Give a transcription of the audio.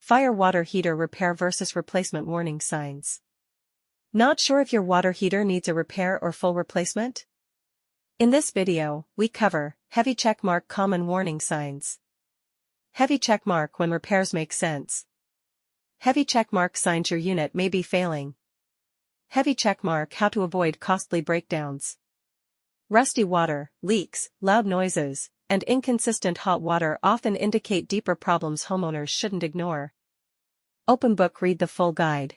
Fire water heater repair versus replacement warning signs. Not sure if your water heater needs a repair or full replacement? In this video, we cover heavy checkmark common warning signs. Heavy checkmark when repairs make sense. Heavy checkmark signs your unit may be failing. Heavy checkmark how to avoid costly breakdowns. Rusty water, leaks, loud noises, and inconsistent hot water often indicate deeper problems homeowners shouldn't ignore. Open book read the full guide.